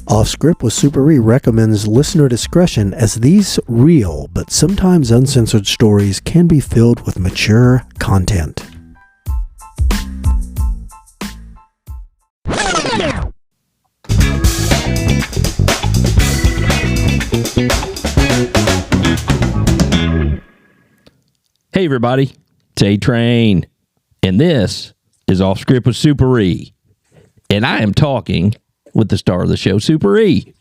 Off Script with Super E recommends listener discretion as these real but sometimes uncensored stories can be filled with mature content. Hey everybody, it's A-Train, and this is Off Script with Super E, and I am talking with the star of the show, Super E.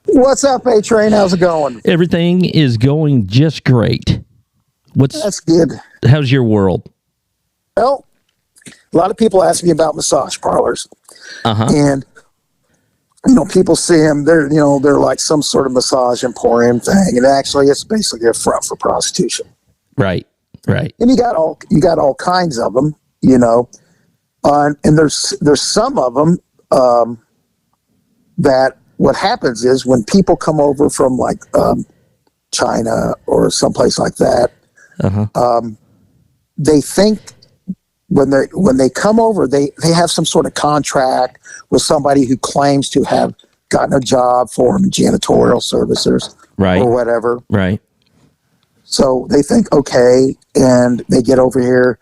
What's up, A-Train? How's it going? Everything is going just great. That's good. How's your world? Well, a lot of people ask me about massage parlors, and people see them. They're like some sort of massage emporium thing, and actually, it's basically a front for prostitution. Right. And you got all kinds of them, and there's some of them that what happens is when people come over from like China or someplace like that, they think when they come over, they have some sort of contract with somebody who claims to have gotten a job for them, janitorial services, or whatever. Right. So they think, okay, and they get over here,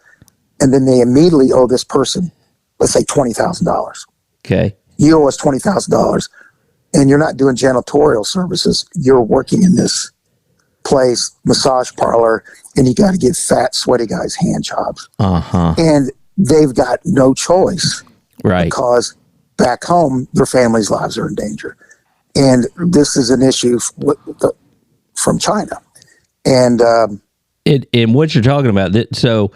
and then they immediately owe this person, let's say $20,000. Okay. You owe us $20,000, and you're not doing janitorial services. You're working in this place, massage parlor, and you got to give fat, sweaty guys hand jobs. And they've got no choice. Right. Because back home, their families' lives are in danger. And this is an issue from China. And what you're talking about, so,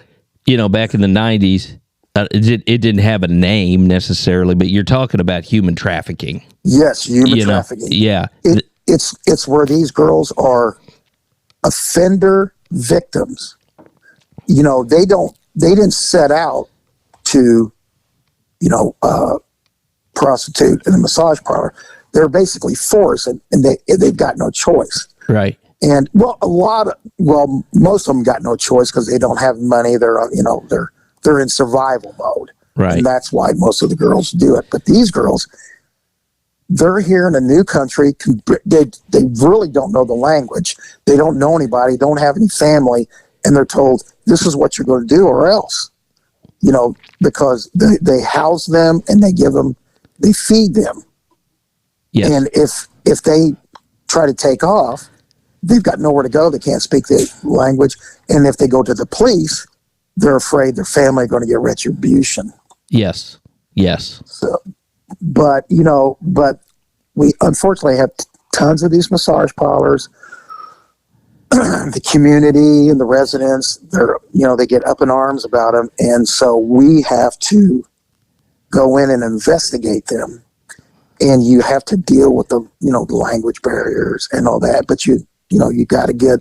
back in the 90s, it didn't have a name necessarily, but you're talking about human trafficking. Yes, human trafficking. Yeah. It's where these girls are offender victims. They didn't set out to, prostitute in a massage parlor. They're basically forced, and they've got no choice. Right. And most of them got no choice because they don't have money. They're in survival mode. Right. And that's why most of the girls do it. But these girls, they're here in a new country. They really don't know the language. They don't know anybody, don't have any family. And they're told, this is what you're going to do or else, because they house them and they feed them. Yes. And if they try to take off, they've got nowhere to go. They can't speak the language. And if they go to the police, they're afraid their family are going to get retribution. Yes. So, but we unfortunately have tons of these massage parlors. The community and the residents, they get up in arms about them. And so we have to go in and investigate them. And you have to deal with the language barriers and all that. But you got to get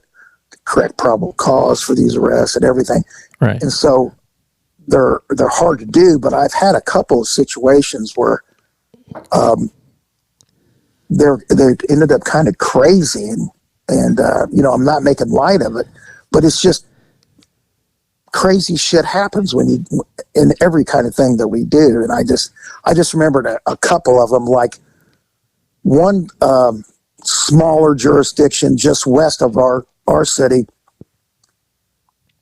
the correct probable cause for these arrests and everything. Right. And so they're hard to do, but I've had a couple of situations where they ended up kind of crazy, and I'm not making light of it, but it's just crazy shit happens in every kind of thing that we do. And I just remembered a couple of them, like one smaller jurisdiction just west of our city.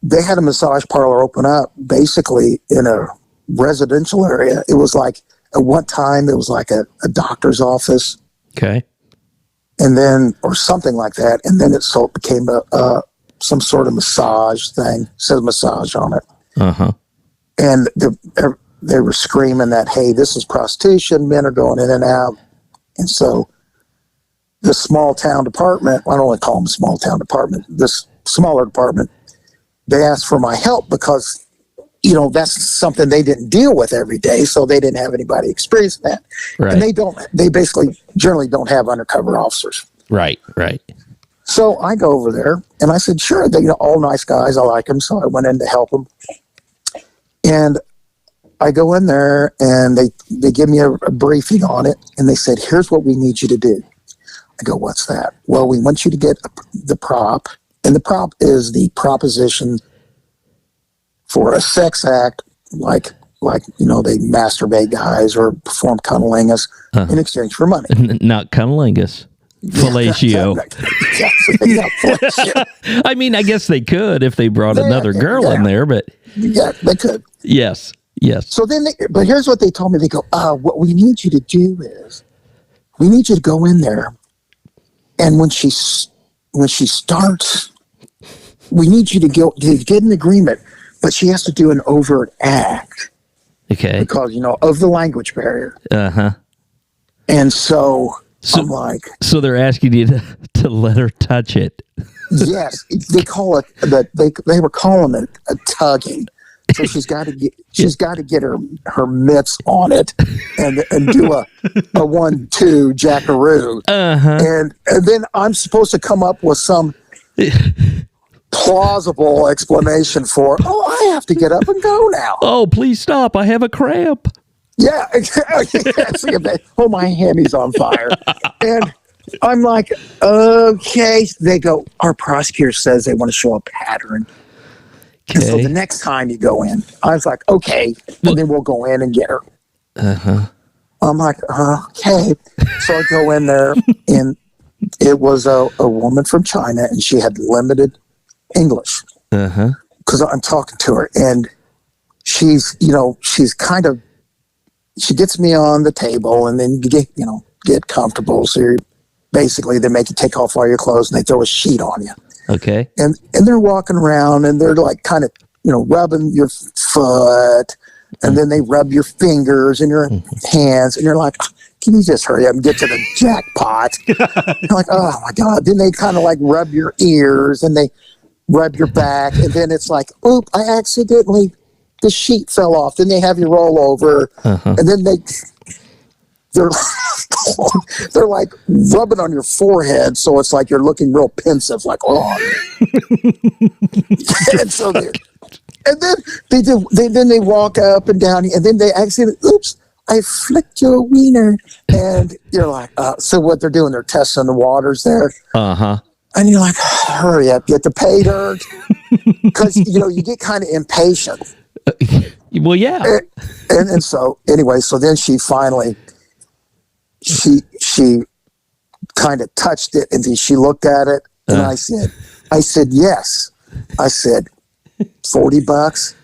They had a massage parlor open up basically in a residential area. It was like, at one time, it was like a doctor's office. Okay. And then, or something like that. And then it became some sort of massage thing. It says massage on it. And they were screaming that, hey, this is prostitution. Men are going in and out. And so the small town department, I don't want to call them small town department, this smaller department, they asked for my help because, that's something they didn't deal with every day. So they didn't have anybody experiencing that. Right. And they basically generally don't have undercover officers. Right. So I go over there and I said, sure, they're all nice guys. I like them. So I went in to help them. And I go in there and they give me a briefing on it. And they said, here's what we need you to do. I go, what's that? Well, we want you to get the prop. And the prop is the proposition for a sex act like like, you know, they masturbate guys or perform cunnilingus in exchange for money. Not cunnilingus. Fellatio. Yeah, fellatio. I mean, I guess they could if they brought another girl in there, but yeah, they could. Yes. So then, but here's what they told me. They go, what we need you to do is, we need you to go in there, and when she starts, we need you to get an agreement, but she has to do an overt act. Okay. Because, you know, of the language barrier. Uh-huh. And so I'm like... So they're asking you to let her touch it. Yes. They call it... They were calling it a tugging. So she's got to get her mitts on it and do a 1-2 jackaroo. Uh-huh. And then I'm supposed to come up with some... plausible explanation for, I have to get up and go now. Oh, please stop. I have a cramp. Yeah. My hammy's on fire. And I'm like, okay. They go, our prosecutor says they want to show a pattern. Okay. And so the next time you go in, I was like, okay. And then we'll go in and get her. Uh-huh. I'm like, okay. So I go in there, and it was a woman from China, and she had limited English, because I'm talking to her, and she's kind of, she gets me on the table, and then you get comfortable. So basically they make you take off all your clothes, and they throw a sheet on you. Okay. And they're walking around, and they're like kind of, rubbing your foot, and then they rub your fingers and your hands, and you're like, can you just hurry up and get to the jackpot? You're like, oh my God. Then they kind of like rub your ears, and they rub your back, and then it's like, oop, I accidentally, the sheet fell off. Then they have you roll over, and then they're like rubbing on your forehead, so it's like you're looking real pensive, like, oh. and then they walk up and down, and then they accidentally, oops, I flicked your wiener, and you're like, so what they're doing? They're testing the waters there. And you're like, hurry up, get the pay dirt. Because, you get kind of impatient. Well, yeah. And so, anyway, so then she finally, she kind of touched it, and then she looked at it, and I said, yes. I said, $40?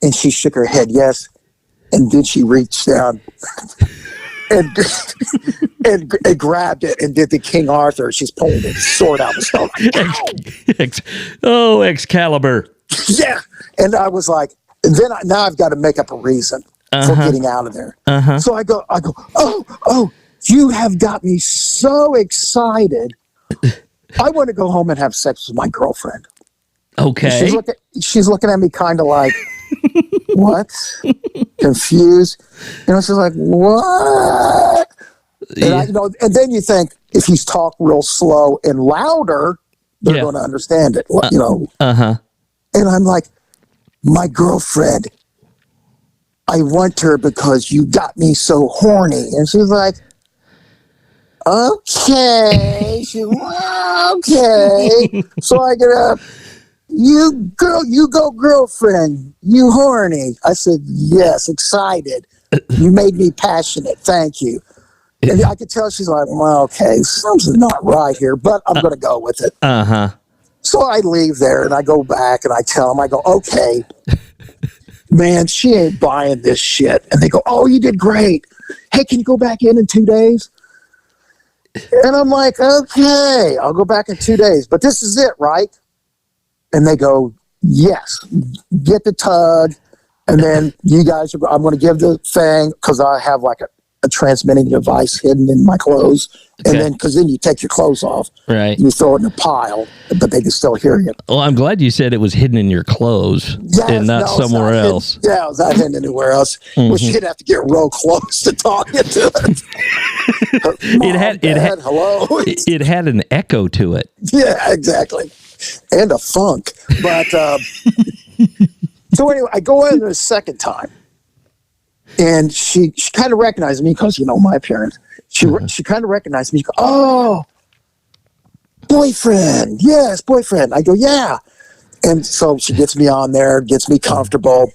And she shook her head, yes. And then she reached down and grabbed it and did the King Arthur. She's pulling the sword out of the stone. Excalibur. Yeah. And I was like, and then now I've got to make up a reason for getting out of there. So I go, oh, you have got me so excited. I want to go home and have sex with my girlfriend. Okay. She's looking at me kind of like, what? Confused. She's like, what? And, and then you think, if you talk real slow and louder, they're going to understand it. And I'm like, my girlfriend, I want her because you got me so horny. And she's like, okay. She's like, okay. So I get up. You go, girlfriend. You horny. I said, yes, excited. You made me passionate. Thank you. And I could tell she's like, well, okay, something's not right here, but I'm going to go with it. So I leave there, and I go back, and I tell them, I go, okay, man, she ain't buying this shit. And they go, oh, you did great. Hey, can you go back in 2 days? And I'm like, okay, I'll go back in 2 days. But this is it, right? And they go, yes, get the tug. And then you guys, I'm going to give the thing, because I have like a transmitting device hidden in my clothes. Okay. And then, because then you take your clothes off. Right. You throw it in a pile, but they can still hear you. Well, I'm glad you said it was hidden in your clothes and not somewhere else. It was not hidden anywhere else. Well, you'd have to get real close to talk into it. Hello. It had an echo to it. Yeah, exactly. And a funk. But so anyway, I go in the second time, and she kind of recognized me because, my appearance. She kind of recognized me. She goes, oh, boyfriend. Yes, boyfriend. I go, yeah. And so she gets me on there, gets me comfortable,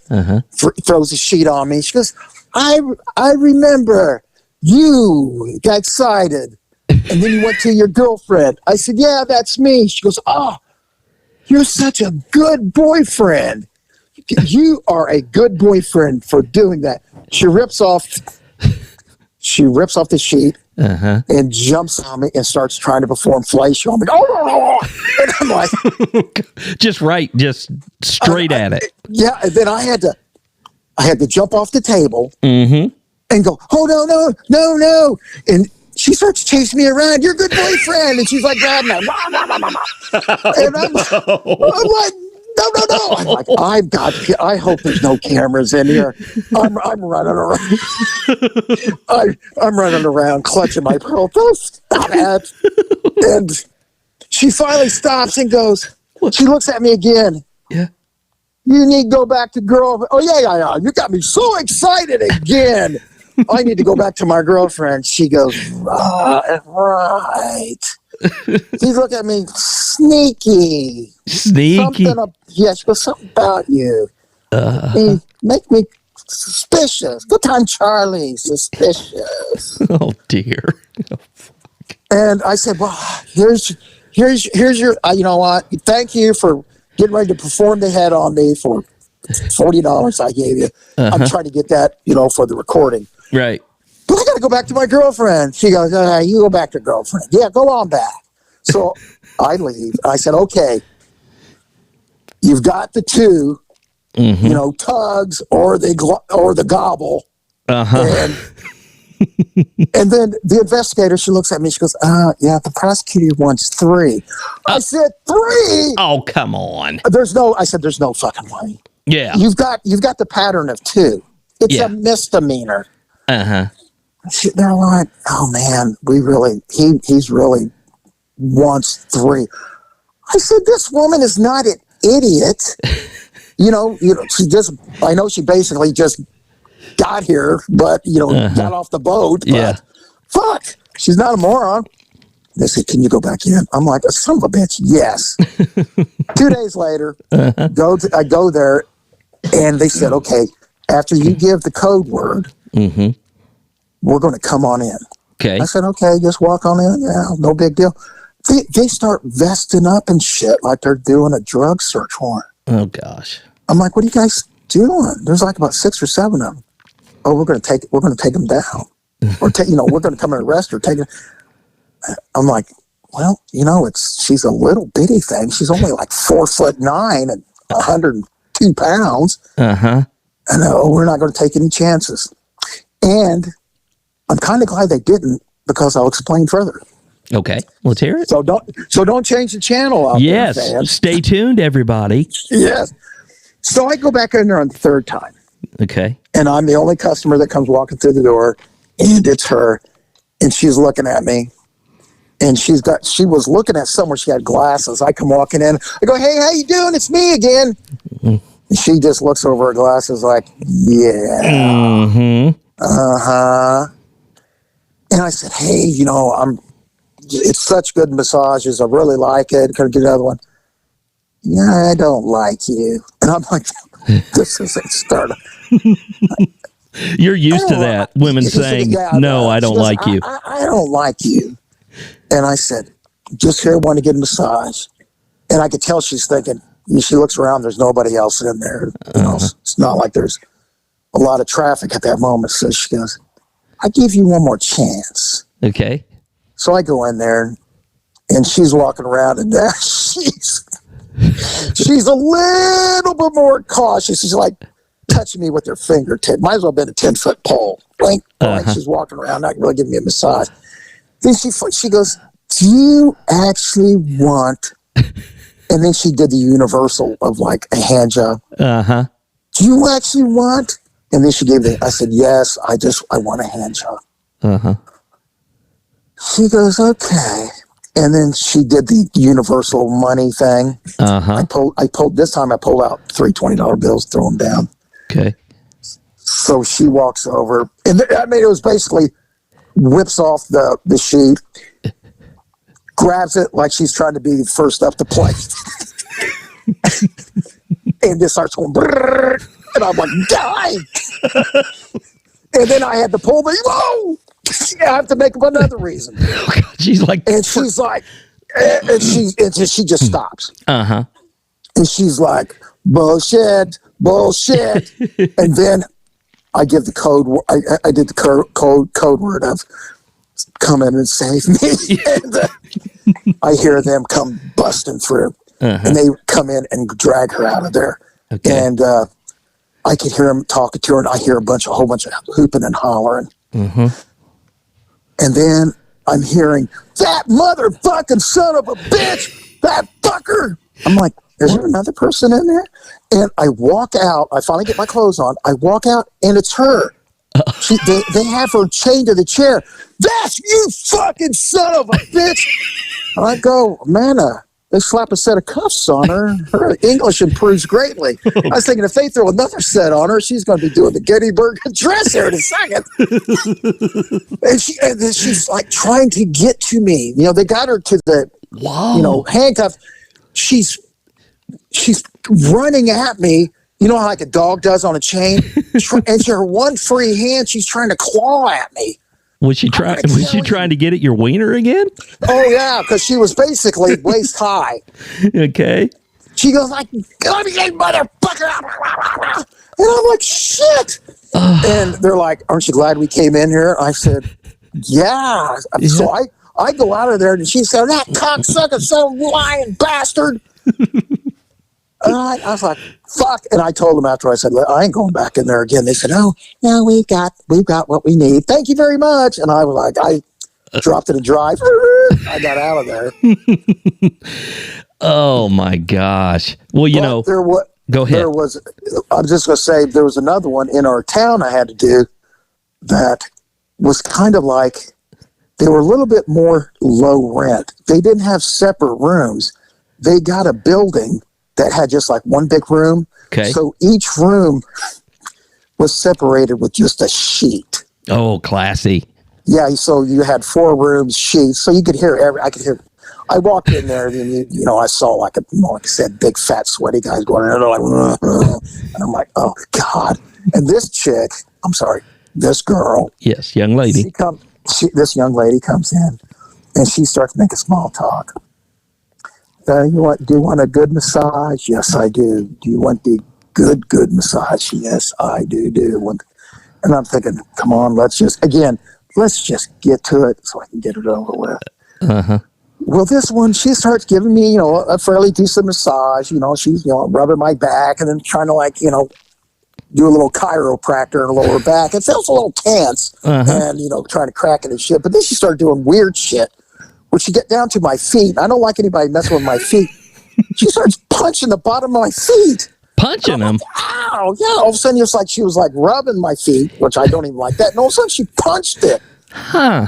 throws a sheet on me. She goes, I remember you got excited. And then you went to your girlfriend. I said, yeah, that's me. She goes, oh, you're such a good boyfriend. You are a good boyfriend for doing that. She rips off the sheet and jumps on me and starts trying to perform fellatio on me. Oh! And I'm like, just straight at it. Yeah, and then I had to jump off the table and go, oh no. And she starts chasing me around. You're a good boyfriend. And she's like grabbing me. And I'm like, no. I'm like, I hope there's no cameras in here. I'm running around. I'm running around clutching my pearl. Don't stop it. And she finally stops and goes, she looks at me again. Yeah. You need to go back to girl. Oh, yeah. You got me so excited again. I need to go back to my girlfriend. She goes, right. She looked at me, sneaky. Sneaky? She goes, something about you. Make me suspicious. Good time, Charlie. Suspicious. Oh, dear. Oh, fuck. And I said, well, here's your, you know what? Thank you for getting ready to perform the head on me for $40 I gave you. I'm trying to get that, for the recording. Right. But I got to go back to my girlfriend. She goes, you go back to girlfriend. Yeah, go on back. So I leave. I said, okay, you've got the two, tugs or the gobble. And then the investigator, she looks at me. She goes, yeah, the prosecutor wants 3. I said, 3? Oh, come on. There's no fucking way. Yeah. You've got the pattern of 2. It's a misdemeanor. They're like, oh man, he's really wants 3. I said, this woman is not an idiot. I know she basically just got here, but got off the boat. But fuck, she's not a moron. They said, can you go back in? I'm like, son of a bitch, yes. 2 days later, I go there, and they said, okay, after you give the code word, we're going to come on in. Okay. I said, okay, just walk on in. Yeah, no big deal. They start vesting up and shit like they're doing a drug search warrant. Oh, gosh. I'm like, what are you guys doing? There's like about 6 or 7 of them. Oh, we're going to take them down. Or we're going to come and arrest her. I'm like, well, she's a little bitty thing. She's only like 4'9" and 102 pounds. And we're not going to take any chances. And I'm kind of glad they didn't, because I'll explain further. Okay, let's hear it. So don't change the channel out there, fans. Stay tuned, everybody. Yes. So I go back in there on the 3rd time. Okay. And I'm the only customer that comes walking through the door, and it's her, and she's looking at me. And she was looking at somewhere. She had glasses. I come walking in. I go, hey, how you doing? It's me again. And she just looks over her glasses like, yeah. And I said, hey, it's such good massages. I really like it. Can I get another one? Yeah, I don't like you. And I'm like, this isn't starting. You're used to that. Women saying, no, I don't like you. I don't like you. And I said, just here, want to get a massage. And I could tell she's thinking, she looks around, there's nobody else in there. It's not like there's a lot of traffic at that moment. So she goes, I give you one more chance. Okay. So I go in there, and she's walking around, and she's a little bit more cautious. She's like touching me with her fingertip. Might as well have been a 10-foot pole. Blink. She's walking around, not really giving me a massage. Then she goes, do you actually want... And then she did the universal of like a hand job. Do you actually want? And then she gave I said, yes, I want a hand job. She goes, okay. And then she did the universal money thing. This time I pulled out 3 $20 bills, throw them down. Okay. So she walks over, and it was basically whips off the sheet, grabs it like she's trying to be first up to play. and this starts going, brrr, and I'm like, dying. And then I had to pull the, whoa! I have to make up another reason. She's like, and she's like, and she just stops. Uh-huh. And she's like, bullshit. And then I give the code. I did the code word of come in and save me. And I hear them come busting through, and they come in and drag her out of there. Okay. And I could hear them talking to her, and I hear a whole bunch of hooping and hollering. Mm-hmm. And then I'm hearing that motherfucking son of a bitch, that fucker. I'm like, is there another person in there? And I walk out. I finally get my clothes on. I walk out, and it's her. They have her chained to the chair. That's you, fucking son of a bitch. And I go, man, they slap a set of cuffs on her. Her English improves greatly. I was thinking if they throw another set on her, she's going to be doing the Gettysburg Address here in a second. And then she's like trying to get to me. You know, they got her to the, handcuffed. She's running at me. You know how like a dog does on a chain? And her one free hand, she's trying to claw at me. Was she trying to get at your wiener again? Oh yeah, because she was basically waist high. Okay. She goes like, "Let me get motherfucker!" And I'm like, "Shit!" And they're like, "Aren't you glad we came in here?" I said, "Yeah." So I go out of there, and she said, "That cocksucker, son of a lying bastard." And I was like, fuck. And I told them after I said, I ain't going back in there again. They said, oh, no, we've got what we need. Thank you very much. And I was like, I dropped it in drive. I got out of there. Oh my gosh. Well, go ahead. I'm just going to say there was another one in our town I had to do that was kind of like, they were a little bit more low rent. They didn't have separate rooms. They got a building that had just like one big room. Okay. So each room was separated with just a sheet. Oh, classy. Yeah. So you had 4 rooms, sheets. So you could hear I walked in there and I saw like I said, big fat sweaty guys going in there like, and I'm like, oh God. And this chick, this girl. Yes. Young lady. This young lady comes in and she starts making small talk. Do you want a good massage? Yes, I do. Do you want the good massage? Yes, I do. And I'm thinking, come on, let's just get to it so I can get it over with. Uh-huh. Well, this one, she starts giving me, a fairly decent massage. She's, rubbing my back and then trying to do a little chiropractor in the lower back. It feels a little tense and, trying to crack it and shit. But then she started doing weird shit. When she get down to my feet, I don't like anybody messing with my feet. She starts punching the bottom of my feet. Punching them? Ow! Yeah, all of a sudden it's like she was like rubbing my feet, which I don't even like that. And all of a sudden she punched it. Huh.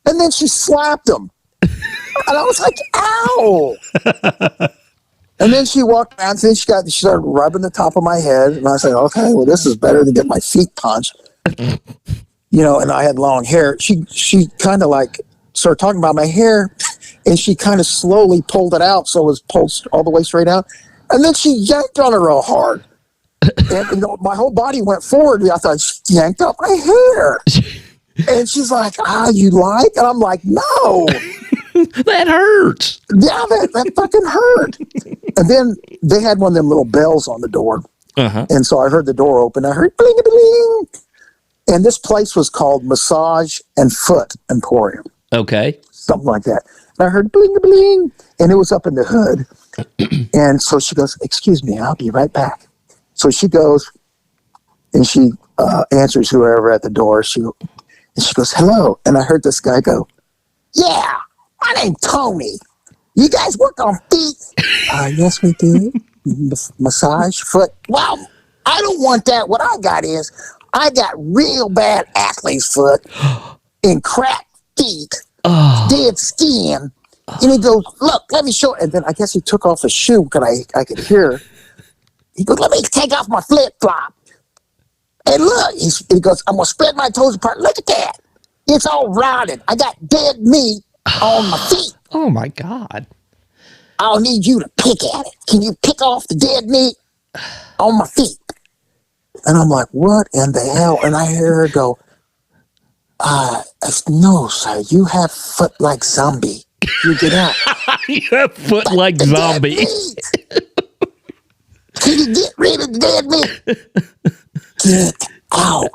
And then she slapped them. And I was like, ow! And then she walked around and she started rubbing the top of my head. And I said, okay, well, this is better than get my feet punched. And I had long hair. She kind of like started talking about my hair, and she kind of slowly pulled it out so it was pulled all the way straight out. And then she yanked on it real hard. And my whole body went forward. I thought she yanked up my hair. And she's like, you like? And I'm like, no. That hurts. Yeah, that fucking hurt. And then they had one of them little bells on the door. Uh-huh. And so I heard the door open. I heard bling, bling. And this place was called Massage and Foot Emporium. Okay. Something like that. And I heard bling, bling, and it was up in the hood. And so she goes, excuse me, I'll be right back. So she goes, and she answers whoever at the door. She goes, hello. And I heard this guy go, yeah, my name's Tony. You guys work on feet? Yes, we do. Massage, foot. Well, I don't want that. What I got is, I got real bad athlete's foot and cracked feet, dead skin. And he goes, look, let me show it. And then I guess he took off his shoe because I could hear. He goes, let me take off my flip-flop. And look, he goes, I'm going to spread my toes apart. Look at that. It's all rotted. I got dead meat on my feet. Oh, my God. I'll need you to pick at it. Can you pick off the dead meat? on my feet. And I'm like, what in the hell? And I hear her go, no, sir, you have foot like zombie. You get out. You have foot like zombie. Can you get rid of the dead meat? Get out.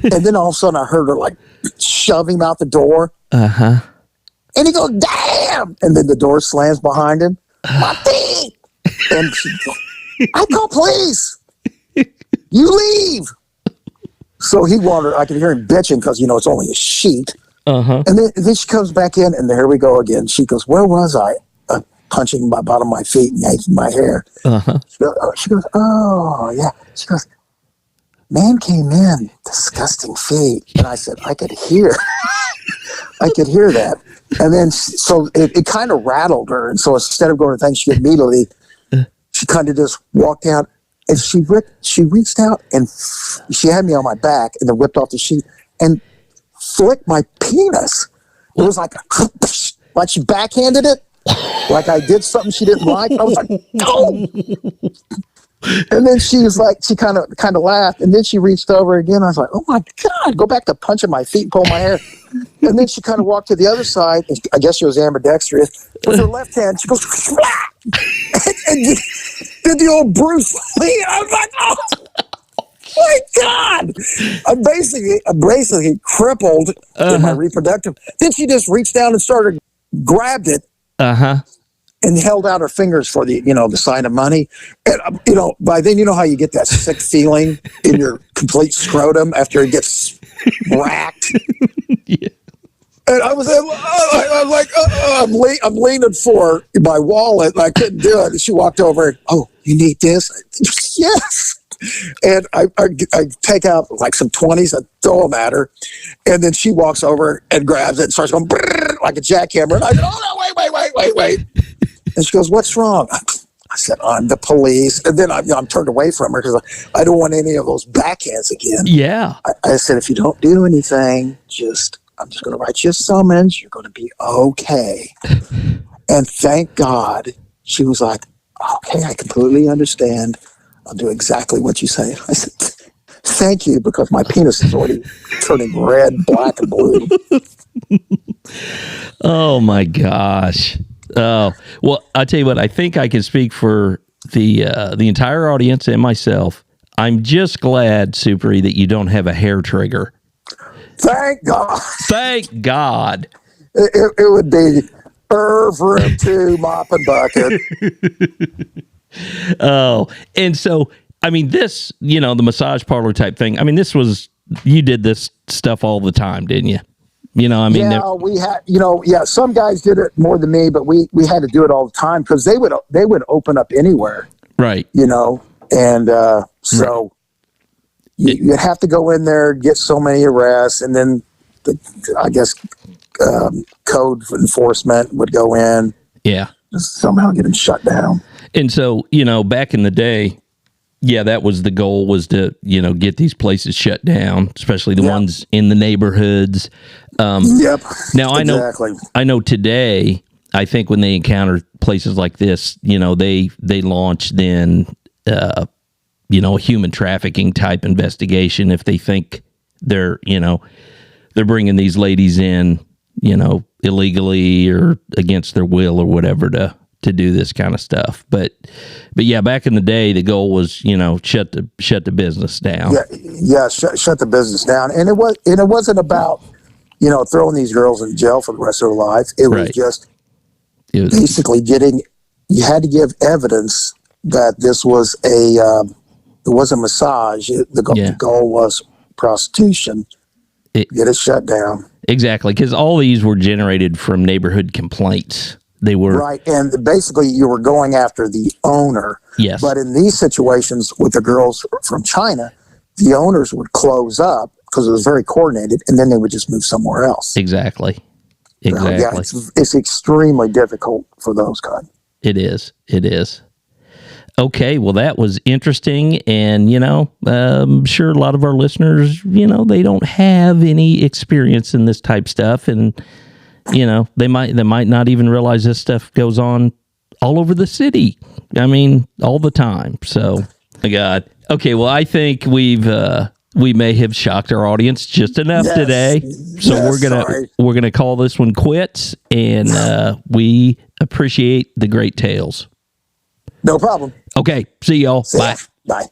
And then all of a sudden I heard her like shove him out the door. Uh-huh. And he goes, damn. And then the door slams behind him. My feet. And she goes, I call police. You leave. So he wanted, I could hear him bitching because, it's only a sheet. Uh-huh. And then she comes back in, and here we go again. She goes, where was I? Punching my bottom of my feet and yanking my hair. Uh-huh. She goes, oh, yeah. She goes, man came in, disgusting feet. And I said, I could hear. I could hear that. And then, so it kind of rattled her. And so instead of going to things, she immediately, she kind of just walked out. And she reached out and she had me on my back and then whipped off the sheet and flicked my penis. It was like she backhanded it, like I did something she didn't like. I was like, oh. And then she was like, she kind of laughed, and then she reached over again. I was like, oh my God, go back to punching my feet and pull my hair. And then she kind of walked to the other side, and I guess she was ambidextrous. With her left hand, she goes, and did the old Bruce Lee. I was like, oh my God. I'm basically crippled in my reproductive. Then she just reached down and grabbed it. Uh-huh. And held out her fingers for the sign of money. And, by then, how you get that sick feeling in your complete scrotum after it gets racked. Yeah. And I was like, I'm leaning for my wallet, and I couldn't do it. And she walked over and, oh, you need this? Yes. And I take out like some 20s and throw them at her. And then she walks over and grabs it and starts going like a jackhammer. And I go, oh, no, wait. And she goes, what's wrong? I said, I'm the police. And then I'm turned away from her because I don't want any of those backhands again. Yeah. I said, if you don't do anything, I'm just going to write you a summons. You're going to be okay. And thank God she was like, okay, I completely understand. I'll do exactly what you say. I said, thank you, because my penis is already turning red, black, and blue. Oh, my gosh. Oh, well, I'll tell you what, I think I can speak for the entire audience and myself. I'm just glad, Supri, that you don't have a hair trigger. Thank God. Thank God. It would be room 2, mop and bucket. Oh, and so, I mean, this, the massage parlor type thing, I mean, you did this stuff all the time, didn't you? Yeah, we had, some guys did it more than me, but we had to do it all the time because they would open up anywhere. Right. And so right. You'd have to go in there, get so many arrests, and then code enforcement would go in. Yeah. Just somehow get them shut down. And so, back in the day, yeah, that was the goal, was to, get these places shut down, especially the ones in the neighborhoods. Yep. Now, exactly. I know today, I think when they encounter places like this, they launch then, a human trafficking type investigation if they think they're bringing these ladies in, illegally or against their will or whatever to do this kind of stuff. But yeah, back in the day, the goal was, shut the business down. Yeah, shut the business down. And it wasn't about, throwing these girls in jail for the rest of their lives. It was just basically you had to give evidence that this was it was a massage. The goal was prostitution. Get it shut down. Exactly, because all these were generated from neighborhood complaints. They were right, and basically you were going after the owner. Yes, but in these situations with the girls from China, the owners would close up because it was very coordinated, and then they would just move somewhere else. Exactly. Yeah, it's extremely difficult for those kind. It is. Okay, well, that was interesting, and I'm sure a lot of our listeners, they don't have any experience in this type stuff, and they might not even realize this stuff goes on all over the city. I mean, all the time. So my God. Okay, well, I think we may have shocked our audience just enough today. So we're gonna call this one quits, and we appreciate the great tales. No problem. Okay, see y'all. Bye. Bye.